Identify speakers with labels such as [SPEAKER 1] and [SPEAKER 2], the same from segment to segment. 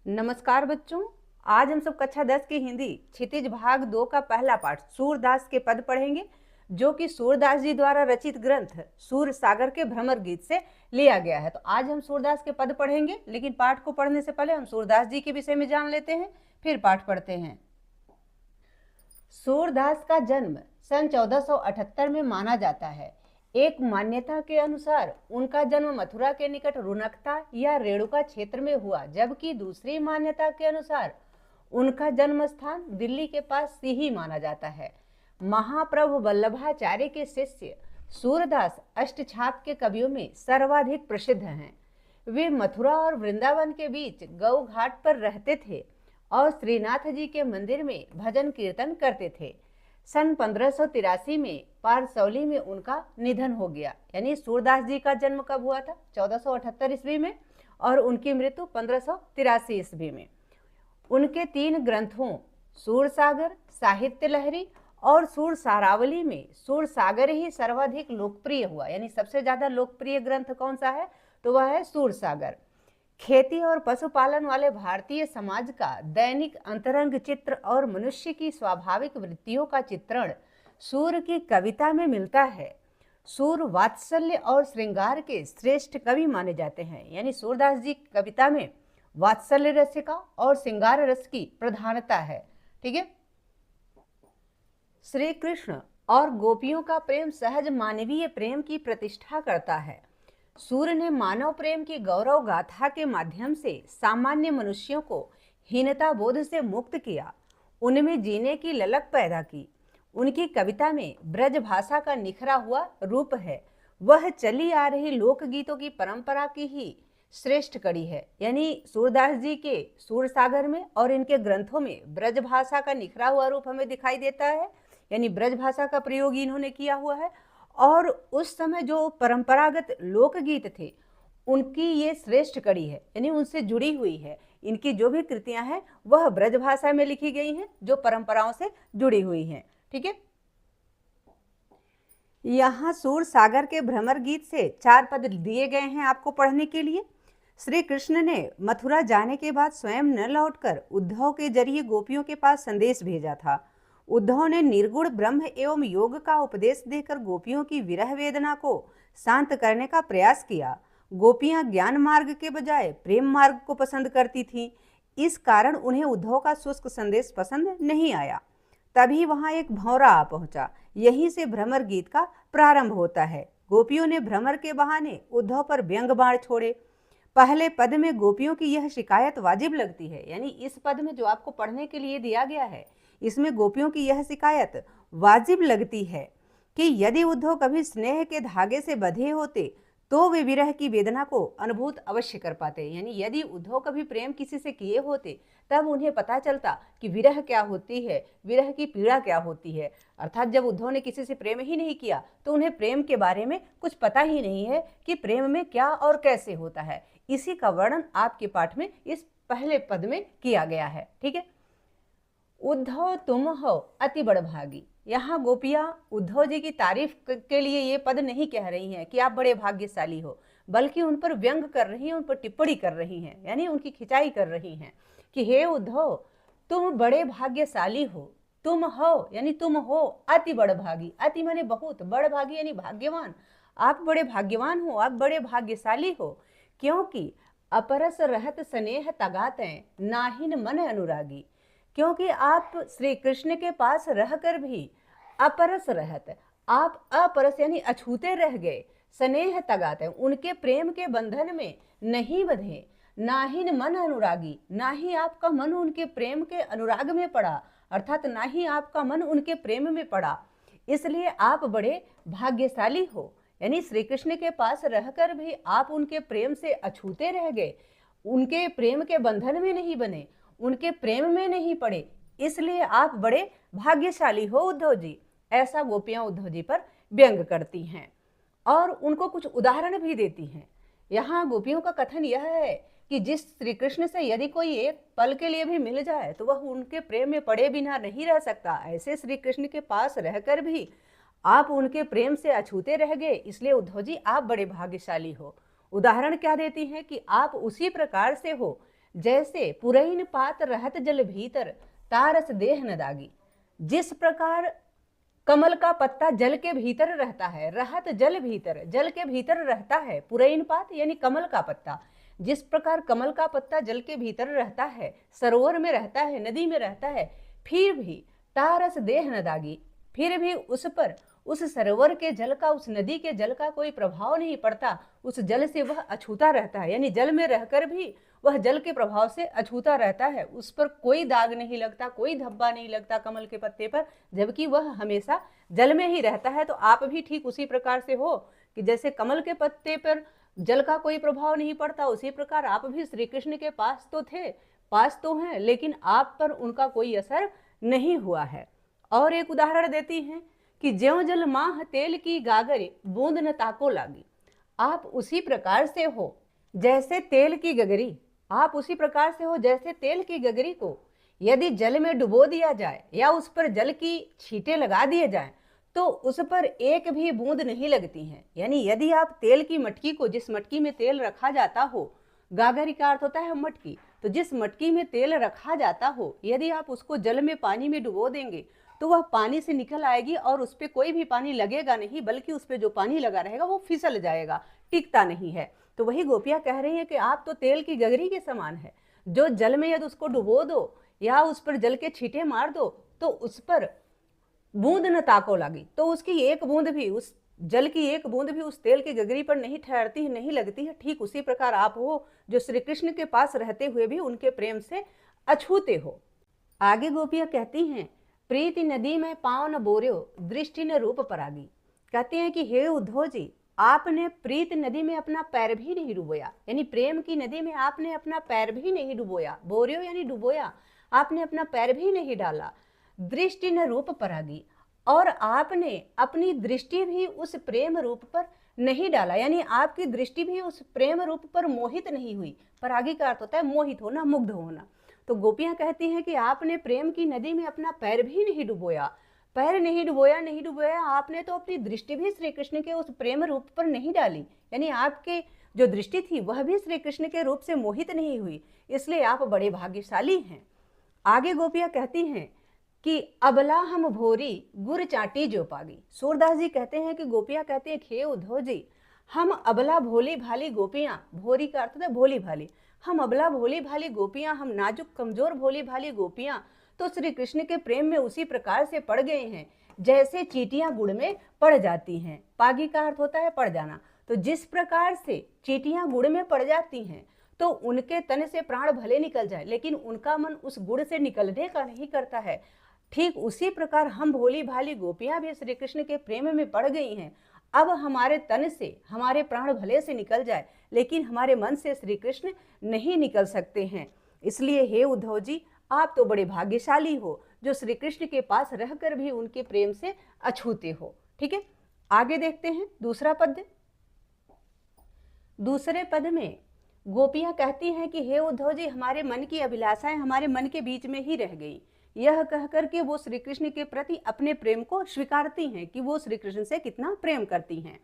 [SPEAKER 1] नमस्कार बच्चों। आज हम सब कक्षा 10 की हिंदी क्षितिज भाग 2 का पहला पाठ सूरदास के पद पढ़ेंगे, जो कि सूरदास जी द्वारा रचित ग्रंथ सूर सागर के भ्रमर गीत से लिया गया है। तो आज हम सूरदास के पद पढ़ेंगे, लेकिन पाठ को पढ़ने से पहले हम सूरदास जी के विषय में जान लेते हैं, फिर पाठ पढ़ते हैं। सूरदास का जन्म सन 1478 में माना जाता है। एक मान्यता के अनुसार उनका जन्म मथुरा के निकट रुनकता या रेणुका क्षेत्र में हुआ, जबकि दूसरी मान्यता के अनुसार उनका जन्म स्थान दिल्ली के पास सिही माना जाता है। महाप्रभु वल्लभाचार्य के शिष्य सूरदास अष्टछाप के कवियों में सर्वाधिक प्रसिद्ध हैं। वे मथुरा और वृंदावन के बीच गौ घाट पर रहते थे और श्रीनाथ जी के मंदिर में भजन कीर्तन करते थे। सन 1583 में पारसौली में उनका निधन हो गया। यानी सूरदास जी का जन्म कब हुआ था? 1478 ईस्वी में, और उनकी मृत्यु 1583 ईस्वी में। उनके 3 ग्रंथों सूरसागर, साहित्य लहरी और सूर सारावली में सूरसागर ही सर्वाधिक लोकप्रिय हुआ। यानी सबसे ज्यादा लोकप्रिय ग्रंथ कौन सा है? तो वह है सूरसागर। खेती और पशुपालन वाले भारतीय समाज का दैनिक अंतरंग चित्र और मनुष्य की स्वाभाविक वृत्तियों का चित्रण सूर की कविता में मिलता है। सूर वात्सल्य और श्रृंगार के श्रेष्ठ कवि माने जाते हैं। यानी सूरदास जी कविता में वात्सल्य रस का और श्रृंगार रस की प्रधानता है। ठीक है। श्री कृष्ण और गोपियों का प्रेम सहज मानवीय प्रेम की प्रतिष्ठा करता है। सूर ने मानव प्रेम की गौरव गाथा के माध्यम से सामान्य मनुष्यों को हीनता बोध से मुक्त किया, उनमें जीने की ललक पैदा की। उनकी कविता में ब्रज भाषा का निखरा हुआ रूप है। वह चली आ रही लोकगीतों की परंपरा की ही श्रेष्ठ कड़ी है। यानी सूरदास जी के सूरसागर में और इनके ग्रंथों में ब्रज भाषा का निखरा हुआ रूप हमें दिखाई देता है। यानी ब्रज भाषा का प्रयोग इन्होंने किया हुआ है, और उस समय जो परंपरागत लोकगीत थे उनकी ये श्रेष्ठ कड़ी है। यानी उनसे जुड़ी हुई है। इनकी जो भी कृतियां हैं वह ब्रज भाषा में लिखी गई हैं, जो परंपराओं से जुड़ी हुई हैं। ठीक है। यहाँ सूर सागर के भ्रमर गीत से 4 पद दिए गए हैं आपको पढ़ने के लिए। श्री कृष्ण ने मथुरा जाने के बाद स्वयं न लौटकर उद्धव के जरिए गोपियों के पास संदेश भेजा था। उद्धव ने निर्गुण ब्रह्म एवं योग का उपदेश देकर गोपियों की विरह वेदना को शांत करने का प्रयास किया। गोपियां ज्ञान मार्ग के बजाय प्रेम मार्ग को पसंद करती थीं। इस कारण उन्हें उद्धव का शुष्क संदेश पसंद नहीं आया। तभी वहां एक भंवरा आ पहुंचा। यहीं से भ्रमर गीत का प्रारंभ होता है। गोपियों ने भ्रमर के बहाने उद्धव पर व्यंग बाण छोड़े। पहले पद में गोपियों की यह शिकायत वाजिब लगती है। यानी इस पद में जो आपको पढ़ने के लिए दिया गया है, इसमें गोपियों की यह शिकायत वाजिब लगती है कि यदि उद्धव कभी स्नेह के धागे से बंधे होते तो वे विरह की वेदना को अनुभूत अवश्य कर पाते। यानी यदि उद्धव कभी प्रेम किसी से किए होते तब उन्हें पता चलता कि विरह क्या होती है, विरह की पीड़ा क्या होती है। अर्थात जब उद्धव ने किसी से प्रेम ही नहीं किया तो उन्हें प्रेम के बारे में कुछ पता ही नहीं है कि प्रेम में क्या और कैसे होता है। इसी का वर्णन आपके पाठ में इस पहले पद में किया गया है। ठीक है। उद्धव तुम हो अति बड़भागी। यहाँ गोपियां उद्धव जी की तारीफ के लिए ये पद नहीं कह रही हैं कि आप बड़े भाग्यशाली हो, बल्कि उन पर व्यंग कर रही हैं, उन पर टिप्पणी कर रही हैं। यानी उनकी खिंचाई कर रही हैं कि हे उद्धव, तुम बड़े भाग्यशाली हो। तुम हो यानी तुम हो अति बड़भागी। अति माने बहुत, बड़भागी यानी भाग्यवान। आप बड़े भाग्यवान हो, आप बड़े भाग्यशाली हो, क्योंकि अपरस रहत स्नेह तगाते नाहिन मन अनुरागी। क्योंकि आप श्री कृष्ण के पास रहकर भी अपरस रहत, आप अपरस यानी अछूते रह गए, स्नेह तगाते उनके प्रेम के बंधन में नहीं बंधे, ना ही मन अनुरागी, ना ही आपका मन उनके प्रेम के अनुराग में पड़ा, अर्थात ना ही आपका मन उनके प्रेम में पड़ा। इसलिए आप बड़े भाग्यशाली हो। यानी श्री कृष्ण के पास रहकर भी आप उनके प्रेम से अछूते रह गए, उनके प्रेम के बंधन में नहीं बने, उनके प्रेम में नहीं पड़े, इसलिए आप बड़े भाग्यशाली हो उद्धव जी। ऐसा गोपियां उद्धव जी पर व्यंग करती हैं और उनको कुछ उदाहरण भी देती हैं। यहाँ गोपियों का कथन यह है कि जिस श्री कृष्ण से यदि कोई एक पल के लिए भी मिल जाए तो वह उनके प्रेम में पड़े बिना नहीं रह सकता। ऐसे श्री कृष्ण के पास रहकर भी आप उनके प्रेम से अछूते रह गए, इसलिए उद्धव जी आप बड़े भाग्यशाली हो। उदाहरण क्या देती हैं कि आप उसी प्रकार से हो जैसे पुरैन पात रहत जल भीतर, तारस देह न दागी। जिस प्रकार कमल का पत्ता जल के भीतर रहता है, रहत जल भीतर, जल के भीतर रहता है, पुरैन पात यानी कमल का पत्ता, जिस प्रकार कमल का पत्ता जल के भीतर रहता है, सरोवर में रहता है, नदी में रहता है, फिर भी तारस देह न दागी, फिर भी उस पर, उस सरोवर के जल का, उस नदी के जल का कोई प्रभाव नहीं पड़ता, उस जल से वह अछूता रहता है, यानी जल में रहकर भी वह जल के प्रभाव से अछूता रहता है, उस पर कोई दाग नहीं लगता, कोई धब्बा नहीं लगता कमल के पत्ते पर, जबकि वह हमेशा जल में ही रहता है। तो आप भी ठीक उसी प्रकार से हो कि जैसे कमल के पत्ते पर जल का कोई प्रभाव नहीं पड़ता, उसी प्रकार आप भी श्री कृष्ण के पास तो थे, पास तो हैं, लेकिन आप पर उनका कोई असर नहीं हुआ है। और एक उदाहरण देती हैं कि ज्यों जल माह तेल की गागरे, बूंद न ताको लागी। आप उसी प्रकार से हो जैसे तेल की गगरी, आप उसी प्रकार से हो जैसे तेल की गगरी को यदि जल में डुबो दिया जाए या उस पर जल की छींटे लगा दिए जाए तो उस पर एक भी बूंद नहीं लगती हैं। यानी यदि आप तेल की मटकी को, जिस मटकी में तेल रखा जाता हो, गागरी का अर्थ होता है मटकी, तो जिस मटकी में तेल रखा जाता हो, यदि आप उसको जल में, पानी में डुबो देंगे तो वह पानी से निकल आएगी और उस पर कोई भी पानी लगेगा नहीं, बल्कि उस पर जो पानी लगा रहेगा वो फिसल जाएगा, टिकता नहीं है। तो वही गोपियां कह रही हैं कि आप तो तेल की गगरी के समान है, जो जल में यदि उसको डुबो दो या उस पर जल के छींटे मार दो तो उस पर बूंद न ताको लगी, तो उसकी एक बूंद भी, उस जल की एक बूंद भी उस तेल की गगरी पर नहीं ठहरती है, नहीं लगती है। ठीक उसी प्रकार आप हो जो श्री कृष्ण के पास रहते हुए भी उनके प्रेम से अछूते हो। आगे गोपियां कहती हैं, प्रीति नदी में पाँव न बोर्यो, दृष्टि न रूप परागी। कहते हैं कि हे उद्धव जी, आपने प्रीत नदी में अपना पैर भी नहीं डुबोया, यानी प्रेम की नदी में आपने अपना पैर भी नहीं डुबोया, बोर्यो यानी डुबोया, आपने अपना पैर भी नहीं डाला। दृष्टि न रूप परागी, और आपने अपनी दृष्टि भी उस प्रेम रूप पर नहीं डाला, यानी आपकी दृष्टि भी उस प्रेम रूप पर मोहित नहीं हुई। परागी का अर्थ होता है मोहित होना, मुग्ध होना। तो गोपियां कहती हैं कि आपने प्रेम की नदी में अपना पैर भी नहीं डुबोया, पैर नहीं डुबोया, नहीं डुबोया, आपने तो अपनी दृष्टि भी श्री कृष्ण के उस प्रेम रूप पर नहीं डाली, यानी आपके जो दृष्टि थी वह भी श्री कृष्ण के रूप से मोहित नहीं हुई, इसलिए आप बड़े भाग्यशाली हैं। आगे गोपियां कहती हैं कि अबला हम भोरी, गुर चाटी जो पागी। सूरदास जी कहते हैं कि गोपियां कहते हैं, हे उद्धव जी, हम अबला भोली भाली गोपियां, भोरी का अर्थ है भोली भाली, हम अबला भोली भाली गोपियां, हम नाजुक कमजोर भोली भाली गोपियां तो श्री कृष्ण के प्रेम में उसी प्रकार से पड़ गए हैं जैसे चींटियां गुड़ में पड़ जाती हैं। पागी का अर्थ होता है पड़ जाना। तो जिस प्रकार से चींटियां गुड़ में पड़ जाती हैं तो उनके तन से प्राण भले निकल जाए लेकिन उनका मन उस गुड़ से निकलने का नहीं करता है, ठीक उसी प्रकार हम भोली भाली गोपियां भी श्री कृष्ण के प्रेम में पड़ गई हैं। अब हमारे तन से हमारे प्राण भले से निकल जाए लेकिन हमारे मन से श्री कृष्ण नहीं निकल सकते हैं। इसलिए हे उद्धव जी, आप तो बड़े भाग्यशाली हो जो श्री कृष्ण के पास रहकर भी उनके प्रेम से अछूते हो। ठीक है, आगे देखते हैं दूसरा पद। दूसरे पद में गोपियां कहती हैं कि हे उद्धव जी, हमारे मन की अभिलाषाएं हमारे मन के बीच में ही रह गई। यह कहकर के वो श्री कृष्ण के प्रति अपने प्रेम को स्वीकारती हैं कि वो श्री कृष्ण से कितना प्रेम करती हैं।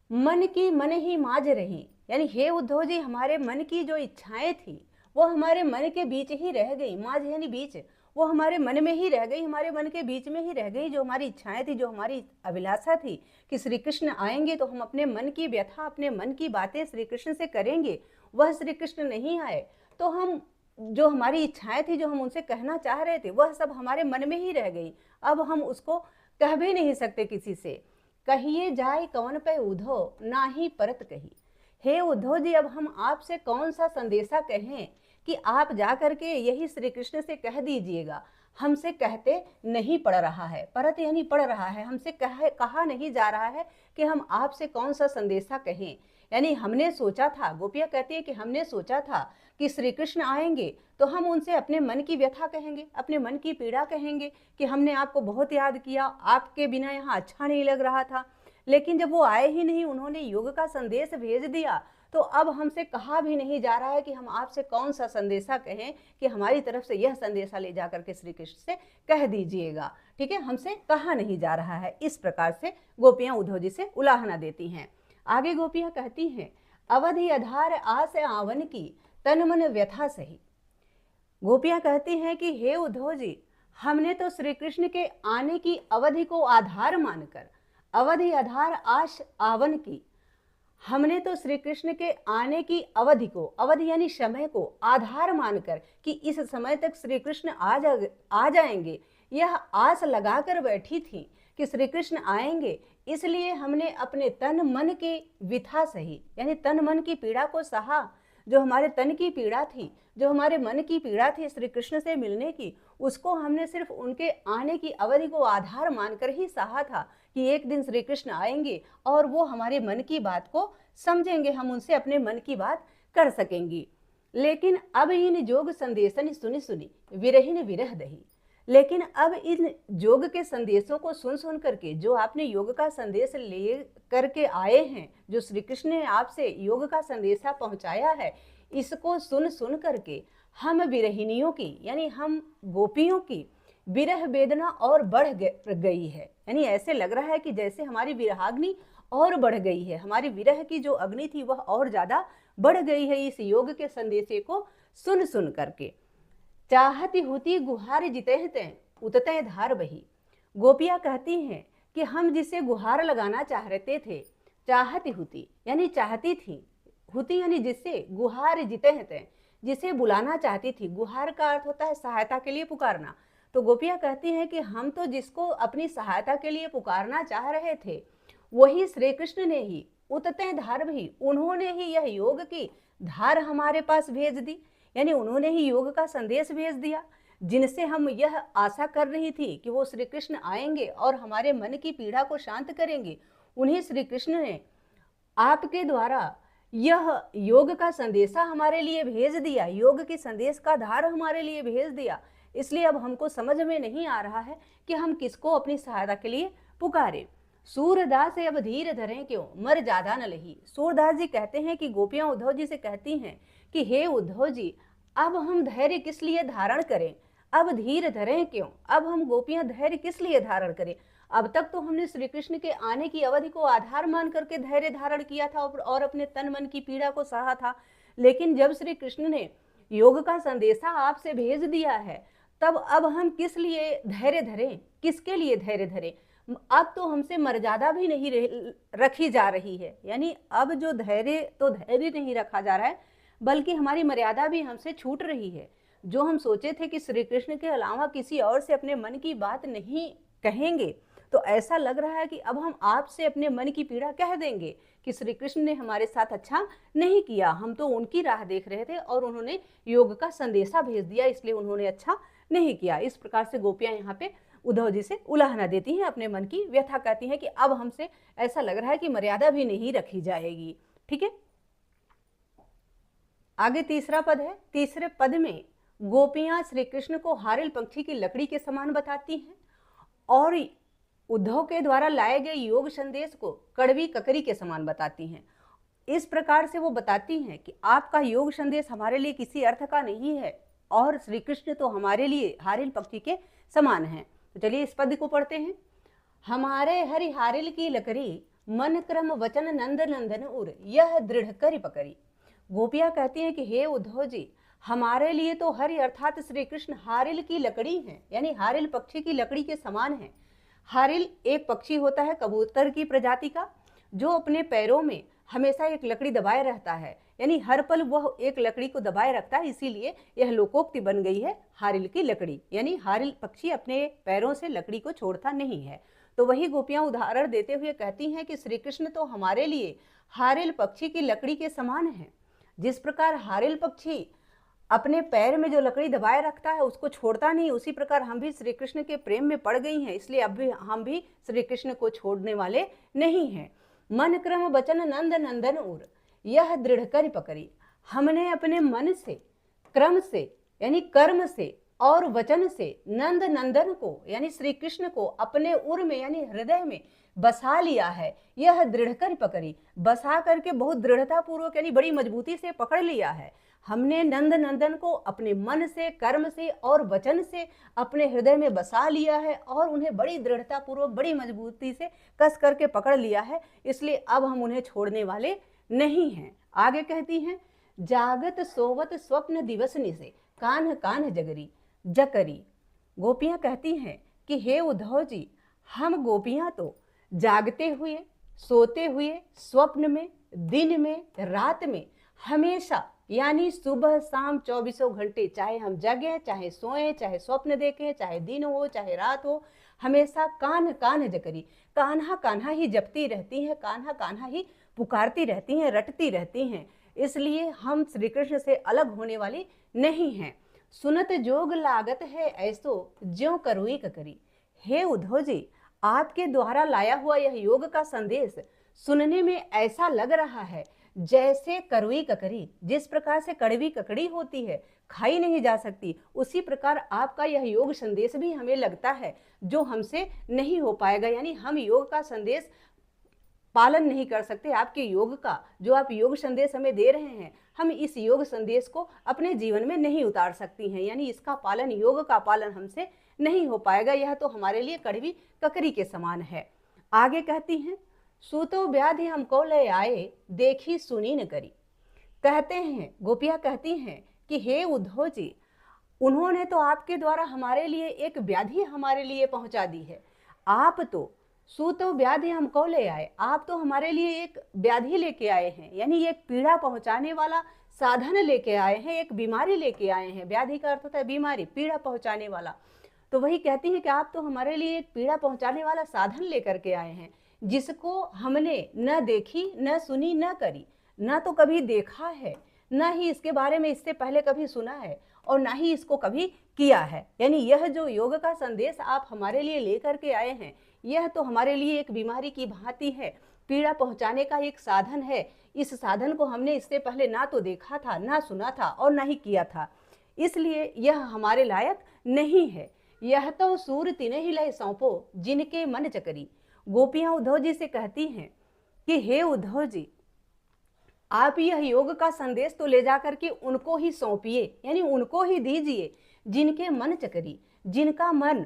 [SPEAKER 1] मन की मन ही माज रही, यानी हे उद्धव जी, हमारे मन की जो इच्छाएं थी वो हमारे मन के बीच ही रह गई। माज यानी बीच, वो हमारे मन में ही रह गई, हमारे मन के बीच में ही रह गई। जो हमारी इच्छाएं थी, जो हमारी अभिलाषा थी कि श्री कृष्ण आएंगे तो हम अपने मन की व्यथा, अपने मन की बातें श्री कृष्ण से करेंगे, वह श्री कृष्ण नहीं आए तो हम जो हमारी इच्छाएं थी, जो हम उनसे कहना चाह रहे थे, वह सब हमारे मन में ही रह गई। अब हम उसको कह भी नहीं सकते किसी से। कहिए जाए कौन पे उद्धव, ना ही परत कही। हे उद्धव जी, अब हम आपसे कौन सा संदेशा कहें कि आप जा करके यही श्री कृष्ण से कह दीजिएगा। हमसे कहते नहीं पड़ रहा है, परत यानी पड़ रहा है, हमसे कहा नहीं जा रहा है कि हम आपसे कौन सा संदेशा कहें। यानी हमने सोचा था, गोपियां कहती है कि हमने सोचा था कि श्री कृष्ण आएंगे तो हम उनसे अपने मन की व्यथा कहेंगे, अपने मन की पीड़ा कहेंगे कि हमने आपको बहुत याद किया, आपके बिना यहाँ अच्छा नहीं लग रहा था। लेकिन जब वो आए ही नहीं, उन्होंने युग का संदेश भेज दिया, तो अब हमसे कहा भी नहीं जा रहा है कि हम आपसे कौन सा संदेशा कहें कि हमारी तरफ से यह संदेशा ले जाकर के श्री कृष्ण से कह दीजिएगा। ठीक है, हमसे कहा नहीं जा रहा है। इस प्रकार से गोपियां उद्धव जी से उलाहना देती हैं। आगे गोपियां कहती हैं, अवधि आधार आस आवन की, तन मन व्यथा सही। गोपियां कहती हैं कि हे उद्धव जी, हमने तो श्री कृष्ण के आने की अवधि को आधार मानकर, अवधि आधार आश आवन की, हमने तो श्री कृष्ण के आने की अवधि को, अवधि यानी समय को आधार मानकर कि इस समय तक श्री कृष्ण आ जाएंगे, यह आस लगाकर बैठी थी कि श्री कृष्ण आएंगे। इसलिए हमने अपने तन मन की व्यथा सही, यानी तन मन की पीड़ा को सहा। जो हमारे तन की पीड़ा थी, जो हमारे मन की पीड़ा थी श्री कृष्ण से मिलने की, उसको हमने सिर्फ उनके आने की अवधि को आधार मानकर ही सहा था कि एक दिन श्री कृष्ण आएंगे और वो हमारे मन की बात को समझेंगे, हम उनसे अपने मन की बात कर सकेंगी। लेकिन अब इन जोग संदेशन सुनी सुनी विरहिन विरह दही। लेकिन अब इन योग के संदेशों को सुन सुन करके, जो आपने योग का संदेश ले करके आए हैं, जो श्री कृष्ण ने आपसे योग का संदेशा पहुंचाया है, इसको सुन सुन करके हम विरहिनियों की, यानी हम गोपियों की विरह वेदना और बढ़ गई है। यानी ऐसे लग रहा है कि जैसे हमारी विरहाग्नि और बढ़ गई है, हमारी विरह की जो अग्नि थी वह और ज्यादा बढ़ गई है इस योग के संदेशे को सुन सुन करके। चाहती होती गुहार जिते उतते धार बही। गोपियां कहती हैं कि हम जिसे गुहार लगाना चाहते थे, चाहती होती यानी चाहती थी, होती यानी जिससे, गुहार जिते जिसे बुलाना चाहती थी। गुहार का अर्थ होता है सहायता के लिए पुकारना। तो गोपियां कहती हैं कि हम तो जिसको अपनी सहायता के लिए पुकारना चाह रहे थे, वही श्री कृष्ण ने ही, उतते धार भी, उन्होंने ही यह योग की धार हमारे पास भेज दी, यानी उन्होंने ही योग का संदेश भेज दिया। जिनसे हम यह आशा कर रही थी कि वो श्री कृष्ण आएंगे और हमारे मन की पीड़ा को शांत करेंगे, उन्हीं श्री कृष्ण ने आपके द्वारा यह योग का संदेशा हमारे लिए भेज दिया, योग के संदेश का धार हमारे लिए भेज दिया। इसलिए अब हमको समझ में नहीं आ रहा है कि हम किसको अपनी सहायता के लिए पुकारें। सूरदास से अब धीर धरें क्यों, मर ज्यादा न लही। सूरदास जी कहते हैं कि गोपियां उद्धव जी से कहती हैं कि हे उद्धव जी, अब हम धैर्य किस लिए धारण करें, अब धीर धरें क्यों, अब हम गोपियां धैर्य किस लिए धारण करें। अब तक तो हमने श्री कृष्ण के आने की अवधि को आधार मान करके धैर्य धारण किया था और अपने तन मन की पीड़ा को सहा था। लेकिन जब श्री कृष्ण ने योग का संदेशा आपसे भेज दिया है, तब अब हम किस लिए धैर्य धरें, किसके लिए धैर्य धरें। अब तो हमसे मर्यादा भी नहीं रखी जा रही है, यानी अब जो धैर्य नहीं रखा जा रहा है, बल्कि हमारी मर्यादा भी हमसे छूट रही है। जो हम सोचे थे कि श्री कृष्ण के अलावा किसी और से अपने मन की बात नहीं कहेंगे, तो ऐसा लग रहा है कि अब हम आपसे अपने मन की पीड़ा कह देंगे कि श्री कृष्ण ने हमारे साथ अच्छा नहीं किया, हम तो उनकी राह देख रहे थे और उन्होंने योग का संदेशा भेज दिया, इसलिए उन्होंने अच्छा नहीं किया। इस प्रकार से गोपियां यहाँ पे उद्धव जी से उलाहना देती हैं, अपने मन की व्यथा कहती हैं कि अब हमसे ऐसा लग रहा है कि मर्यादा भी नहीं रखी जाएगी। ठीक है, आगे तीसरा पद है। तीसरे पद में गोपियां श्री कृष्ण को हारिल पक्षी की लकड़ी के समान बताती हैं और उद्धव के द्वारा लाए गए योग संदेश को कड़वी ककरी के समान बताती हैं। इस प्रकार से वो बताती हैं कि आपका योग संदेश हमारे लिए किसी अर्थ का नहीं है और श्री कृष्ण तो हमारे लिए हारिल पक्षी के समान हैं। तो चलिए इस पद को पढ़ते हैं। हमारे हरि हारिल की लकड़ी, मन क्रम वचन नंद नंदन उर, यह दृढ़ करी पकड़ी। गोपियां कहती हैं कि हे उद्धव जी, हमारे लिए तो हरि अर्थात श्री कृष्ण हारिल की लकड़ी हैं, यानी हारिल पक्षी की लकड़ी के समान है। हारिल एक पक्षी होता है कबूतर की प्रजाति का, जो अपने पैरों में हमेशा एक लकड़ी दबाए रहता है, यानी हर पल वह एक लकड़ी को दबाए रखता है, इसीलिए यह लोकोक्ति बन गई है हारिल की लकड़ी, यानी हारिल पक्षी अपने पैरों से लकड़ी को छोड़ता नहीं है। तो वही गोपियां उदाहरण देते हुए कहती हैं कि श्री कृष्ण तो हमारे लिए हारिल पक्षी की लकड़ी के समान है। जिस प्रकार हारिल पक्षी अपने पैर में जो लकड़ी दबाए रखता है उसको छोड़ता नहीं, उसी प्रकार हम भी श्री कृष्ण के प्रेम में पड़ गई हैं, इसलिए अब भी हम भी श्री कृष्ण को छोड़ने वाले नहीं हैं। मन क्रम वचन नंद नंदन उर, यह दृढ़ कर पकड़ी। हमने अपने मन से, क्रम से यानी कर्म से और वचन से नंद नंदन को यानी श्री कृष्ण को अपने उर में यानी हृदय में बसा लिया है। यह दृढ़ कर पकड़ी, बसा करके बहुत दृढ़ता पूर्वक यानी बड़ी मजबूती से पकड़ लिया है। हमने नंद नंदन को अपने मन से, कर्म से और वचन से अपने हृदय में बसा लिया है और उन्हें बड़ी दृढ़ता पूर्वक, बड़ी मजबूती से कस करके पकड़ लिया है, इसलिए अब हम उन्हें छोड़ने वाले नहीं हैं। आगे कहती हैं, जागत सोवत स्वप्न दिवस निसे, कान्ह कान्ह जगरी जकरी। गोपियां कहती हैं कि हे उद्धव जी, हम गोपियां तो जागते हुए, सोते हुए, स्वप्न में, दिन में, रात में, हमेशा यानी सुबह शाम 24 घंटे, चाहे हम जगें, चाहे सोएं, चाहे स्वप्न देखें, चाहे दिन हो, चाहे रात हो, हमेशा कान्ह कान्ह जकरी, कान्हा कान्हा ही जपती रहती हैं, कान्हा कान्हा ही पुकारती रहती हैं, रटती रहती हैं। इसलिए हम श्री कृष्ण से अलग होने वाली नहीं हैं। सुनत जोग लागत है ऐसो, ज्यों करुई ककरी। हे उद्धव जी, आपके द्वारा लाया हुआ यह योग का संदेश सुनने में ऐसा लग रहा है जैसे करुई ककरी, जिस प्रकार से कड़वी ककड़ी होती है, खाई नहीं जा सकती, उसी प्रकार आपका यह योग संदेश भी हमें लगता है जो हमसे नहीं हो पाएगा। यानी हम योग का संदेश पालन नहीं कर सकते। आपके योग का जो आप योग संदेश हमें दे रहे हैं, हम इस योग संदेश को अपने जीवन में नहीं उतार सकती हैं। यानी इसका पालन, योग का पालन हमसे नहीं हो पाएगा। यह तो हमारे लिए कड़वी ककरी के समान है। आगे कहती हैं, सूतो व्याधि हमको ले आए, देखी सुनी न करी। कहते हैं, गोपियां कहती हैं कि हे उद्धव जी, उन्होंने तो आपके द्वारा हमारे लिए एक व्याधि हमारे लिए पहुंचा दी है। आप तो सूतो व्याधि हमको ले आए, आप तो हमारे लिए एक व्याधि लेके आए हैं, यानी एक पीड़ा पहुंचाने वाला साधन लेके आए हैं, एक बीमारी लेके आए हैं। व्याधि का अर्थ होता है बीमारी, पीड़ा पहुंचाने वाला। तो वही कहती है कि आप तो हमारे लिए एक पीड़ा पहुंचाने वाला साधन लेकर के आए हैं, जिसको हमने न देखी, न सुनी, न करी। न तो कभी देखा है, न ही इसके बारे में इससे पहले कभी सुना है, और ना ही इसको कभी किया है। यानी यह जो योग का संदेश आप हमारे लिए लेकर के आए हैं, यह तो हमारे लिए एक बीमारी की भांति है, पीड़ा पहुंचाने का एक साधन है। इस साधन को हमने इससे पहले ना तो देखा था, ना सुना था, और ना ही किया था, इसलिए यह हमारे लायक नहीं है। यह तो सूर तिन्हे ही लय सौंपो, जिनके मन चकरी। गोपियां उद्धव जी से कहती हैं कि हे उद्धव जी, आप यह योग का संदेश तो ले जाकर के उनको ही सौंपिए, यानी उनको ही दीजिए जिनके मन चकरी, जिनका मन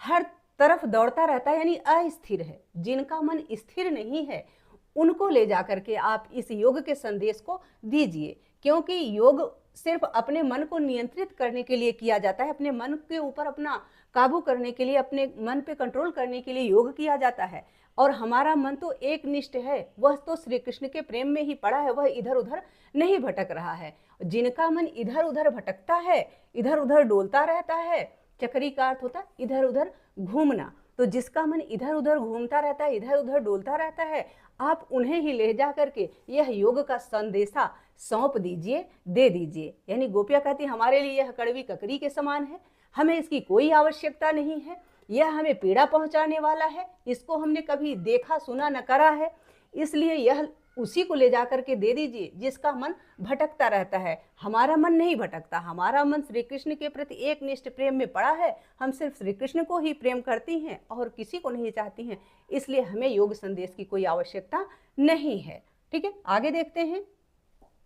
[SPEAKER 1] हर तरफ दौड़ता रहता है, यानी अस्थिर है, जिनका मन स्थिर नहीं है, उनको ले जाकर के आप इस योग के संदेश को दीजिए। क्योंकि योग सिर्फ अपने मन को नियंत्रित करने के लिए किया जाता है, अपने मन के ऊपर अपना काबू करने के लिए, अपने मन पे कंट्रोल करने के लिए योग किया जाता है। और हमारा मन तो एक निष्ठ है, वह तो श्री कृष्ण के प्रेम में ही पड़ा है, वह इधर उधर नहीं भटक रहा है। जिनका मन इधर उधर भटकता है, इधर उधर डोलता रहता है, चक्री का अर्थ होता है इधर उधर घूमना, तो जिसका मन इधर उधर घूमता रहता है, इधर उधर डोलता रहता है, आप उन्हें ही ले जा करके यह योग का संदेशा सौंप दीजिए, दे दीजिए। यानी गोपियां कहती हमारे लिए यह कड़वी ककड़ी के समान है, हमें इसकी कोई आवश्यकता नहीं है, यह हमें पीड़ा पहुंचाने वाला है, इसको हमने कभी देखा सुना न करा है, इसलिए यह उसी को ले जाकर के दे दीजिए जिसका मन भटकता रहता है। हमारा मन नहीं भटकता, हमारा मन श्री कृष्ण के प्रति एक निष्ठ प्रेम में पड़ा है, हम सिर्फ श्री कृष्ण को ही प्रेम करती हैं और किसी को नहीं चाहती हैं, इसलिए हमें योग संदेश की कोई आवश्यकता नहीं है। ठीक है, आगे देखते हैं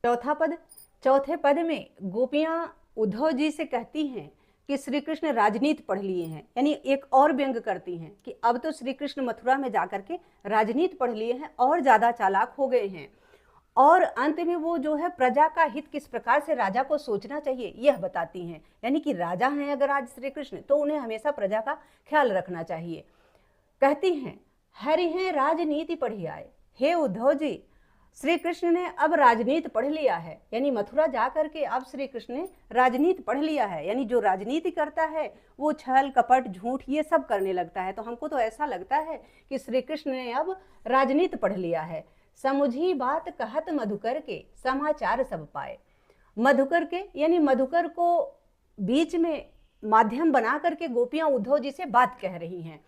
[SPEAKER 1] चौथा पद। चौथे पद में गोपियां उद्धव जी से कहती हैं कि श्री कृष्ण राजनीति पढ़ लिए हैं, यानी एक और व्यंग करती हैं कि अब तो श्री कृष्ण मथुरा में जाकर के राजनीति पढ़ लिए हैं और ज़्यादा चालाक हो गए हैं, और अंत में वो जो है प्रजा का हित किस प्रकार से राजा को सोचना चाहिए यह बताती हैं। यानी कि राजा हैं अगर आज श्री कृष्ण, तो उन्हें हमेशा प्रजा का ख्याल रखना चाहिए। कहती हैं, हरि हैं राजनीति पढ़ी आए। हे उद्धव जी, श्री कृष्ण ने अब राजनीति पढ़ लिया है, यानी मथुरा जाकर के अब श्री कृष्ण ने राजनीति पढ़ लिया है। यानी जो राजनीति करता है वो छल कपट झूठ ये सब करने लगता है। तो हमको तो ऐसा लगता है कि श्री कृष्ण ने अब राजनीति पढ़ लिया है। समुझी बात कहत मधुकर के, समाचार सब पाए। मधुकर के यानी मधुकर को बीच में माध्यम बना करके गोपियां उद्धव जी से बात कह रही हैं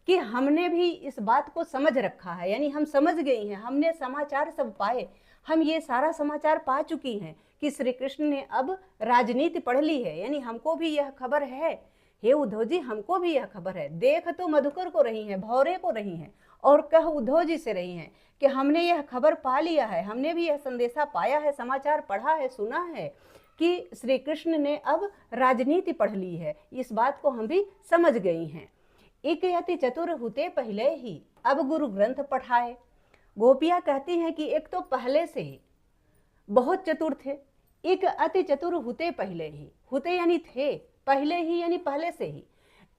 [SPEAKER 1] कि हमने भी इस बात को समझ रखा है, यानी हम समझ गई हैं, हमने समाचार सब पाए, हम ये सारा समाचार पा चुकी हैं कि श्री कृष्ण ने अब राजनीति पढ़ ली है, यानी हमको भी यह खबर है। हे उद्धव जी, हमको भी यह खबर है। देख तो मधुकर को रही हैं, भौरे को रही हैं, और कह उद्धव जी से रही हैं कि हमने यह खबर पा लिया है, हमने भी यह संदेशा पाया है, समाचार पढ़ा है, सुना है कि श्री कृष्ण ने अब राजनीति पढ़ ली है। इस बात को हम भी समझ गई हैं। एक यति चतुर हुते पहले ही, अब गुरु ग्रंथ पढ़ाए। गोपियां कहती हैं कि एक तो पहले से ही बहुत चतुर थे, एक अति चतुर हुते पहले ही, हुते यानी थे, पहले ही यानी पहले से ही।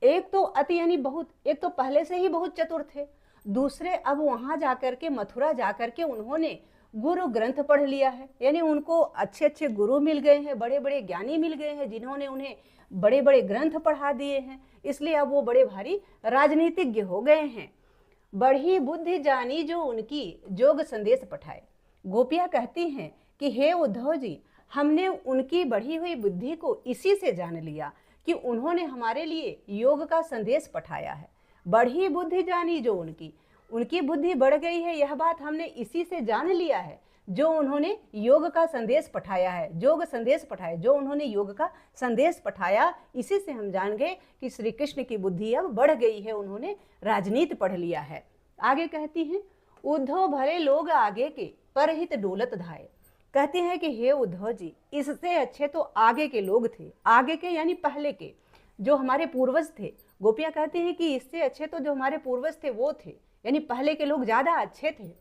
[SPEAKER 1] एक तो अति यानी बहुत, एक तो पहले से ही बहुत चतुर थे, दूसरे अब वहां जाकर के, मथुरा जाकर के उन्होंने गुरु ग्रंथ पढ़ लिया है, यानी उनको अच्छे अच्छे गुरु मिल गए हैं, बड़े बड़े ज्ञानी मिल गए हैं जिन्होंने उन्हें बड़े बड़े ग्रंथ पढ़ा दिए हैं, इसलिए अब वो बड़े भारी राजनीतिज्ञ हो गए हैं। बढ़ी बुद्धि जानी जो उनकी, जोग संदेश पठाए। गोपियां कहती हैं कि हे उद्धव जी, हमने उनकी बढ़ी हुई बुद्धि को इसी से जान लिया कि उन्होंने हमारे लिए योग का संदेश पठाया है। बढ़ी बुद्धि जानी जो उनकी, उनकी बुद्धि बढ़ गई है, यह बात हमने इसी से जान लिया है जो उन्होंने योग का संदेश पठाया है, योग संदेश पठाया, जो उन्होंने योग का संदेश पठाया, इसी से हम जान गए कि श्री कृष्ण की बुद्धि अब बढ़ गई है, उन्होंने राजनीति पढ़ लिया है। आगे कहती हैं, उद्धव भले लोग आगे के परहित डोलत धाये। कहते हैं कि हे उद्धव जी, इससे अच्छे तो आगे के लोग थे, आगे के यानी पहले के, जो हमारे पूर्वज थे। गोपियां कहती हैं कि इससे अच्छे तो जो हमारे पूर्वज थे वो थे, यानी पहले के लोग ज्यादा अच्छे थे।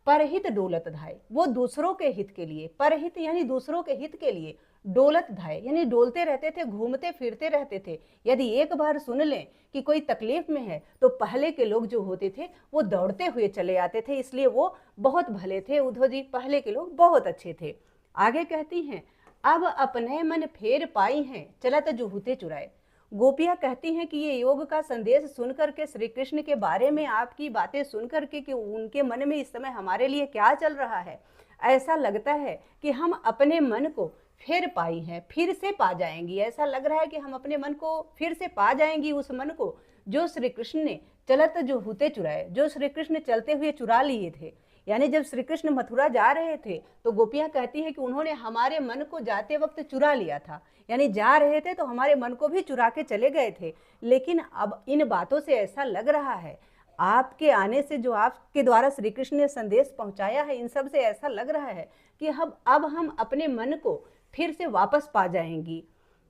[SPEAKER 1] परहित डोलत धाये, वो दूसरों के हित के लिए, परहित यानी दूसरों के हित के लिए, डोलत धाये यानी डोलते रहते थे, घूमते फिरते रहते थे। यदि एक बार सुन लें कि कोई तकलीफ में है तो पहले के लोग जो होते थे वो दौड़ते हुए चले आते थे, इसलिए वो बहुत भले थे उद्धव जी, पहले के लोग बहुत अच्छे थे। आगे कहती हैं, अब अपने मन फेर पाई हैं चलत जुहूते चुराए। गोपियां कहती हैं कि ये योग का संदेश सुन करके, श्री कृष्ण के बारे में आपकी बातें सुन करके कि उनके मन में इस समय हमारे लिए क्या चल रहा है, ऐसा लगता है कि हम अपने मन को फिर पाई हैं, फिर से पा जाएंगी। ऐसा लग रहा है कि हम अपने मन को फिर से पा जाएंगी, उस मन को जो श्री कृष्ण ने चलत जो हुते चुराए, जो श्री कृष्ण चलते हुए चुरा लिए थे। यानी जब श्री कृष्ण मथुरा जा रहे थे तो गोपियां कहती हैं कि उन्होंने हमारे मन को जाते वक्त चुरा लिया था, यानी जा रहे थे तो हमारे मन को भी चुरा के चले गए थे। लेकिन अब इन बातों से ऐसा लग रहा है, आपके आने से, जो आपके द्वारा श्री कृष्ण ने संदेश पहुंचाया है, इन सब से ऐसा लग रहा है कि अब हम अपने मन को फिर से वापस पा जाएंगी।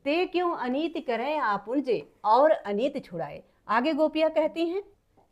[SPEAKER 1] ते क्यों अनीति करें आप उनसे और अनीति छुड़ाए। आगे गोपियां कहती हैं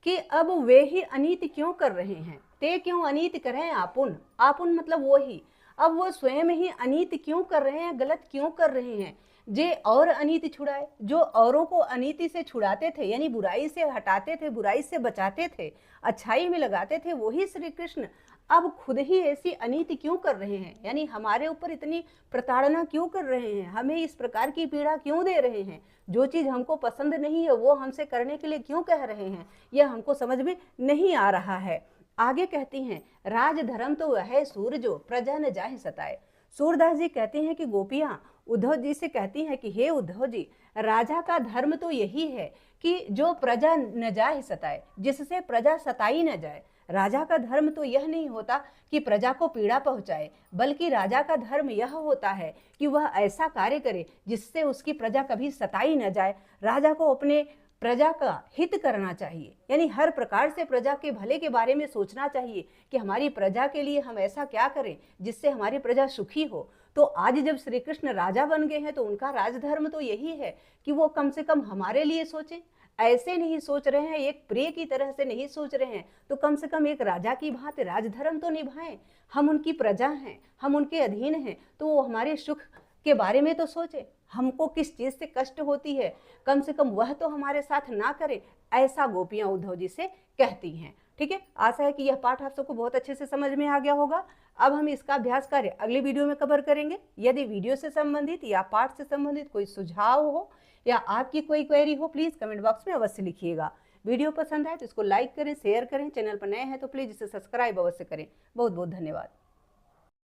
[SPEAKER 1] कि अब वे ही अनीति क्यों कर रहे हैं, ते क्यों अनीति करें आपुन, आपुन मतलब वो ही, अब वो स्वयं ही अनीति क्यों कर रहे हैं, गलत क्यों कर रहे हैं। जे और अनीति छुड़ाए, जो औरों को अनीति से छुड़ाते थे, यानी बुराई से हटाते थे, बुराई से बचाते थे, अच्छाई में लगाते थे, वही श्री कृष्ण अब खुद ही ऐसी अनीति क्यों कर रहे हैं, यानी हमारे ऊपर इतनी प्रताड़ना क्यों कर रहे हैं, हमें इस प्रकार की पीड़ा क्यों दे रहे हैं, जो चीज हमको पसंद नहीं है वो हमसे करने के लिए क्यों कह रहे हैं, यह हमको समझ में नहीं आ रहा है। आगे कहती हैं, राज धर्म तो वह है सूर जो प्रजा न जाहि सताए। सूरदास जी कहते हैं कि गोपियां उद्धव जी से कहती हैं कि हे उद्धव जी, राजा का धर्म तो यही है कि जो प्रजा न जाहि सताए, जिससे प्रजा सताई न जाए। राजा का धर्म तो यह नहीं होता कि प्रजा को पीड़ा पहुंचाए, बल्कि राजा का धर्म यह होता है कि वह ऐसा कार्य करे जिससे उसकी प्रजा कभी सताई न जाए। राजा को अपने प्रजा का हित करना चाहिए, यानी हर प्रकार से प्रजा के भले के बारे में सोचना चाहिए कि हमारी प्रजा के लिए हम ऐसा क्या करें जिससे हमारी प्रजा सुखी हो। तो आज जब श्री कृष्ण राजा बन गए हैं तो उनका राजधर्म तो यही है कि वो कम से कम हमारे लिए सोचें। ऐसे नहीं सोच रहे हैं, एक प्रिय की तरह से नहीं सोच रहे हैं, तो कम से कम एक राजा की भांति राजधर्म तो निभाएं। हम उनकी प्रजा हैं, हम उनके अधीन हैं, तो वो हमारे सुख के बारे में तो सोचे, हमको किस चीज से कष्ट होती है कम से कम वह तो हमारे साथ ना करे। ऐसा गोपियां उद्धव जी से कहती हैं। ठीक है, आशा है कि यह पाठ आप सबको बहुत अच्छे से समझ में आ गया होगा। अब हम इसका अभ्यास कार्य अगली वीडियो में कवर करेंगे। यदि वीडियो से संबंधित या पाठ से संबंधित कोई सुझाव हो या आपकी कोई क्वेरी हो, प्लीज कमेंट बॉक्स में अवश्य लिखिएगा। वीडियो पसंद आए तो इसको लाइक करें, शेयर करें, चैनल पर नए हैं तो प्लीज इसे सब्सक्राइब अवश्य करें। बहुत बहुत धन्यवाद।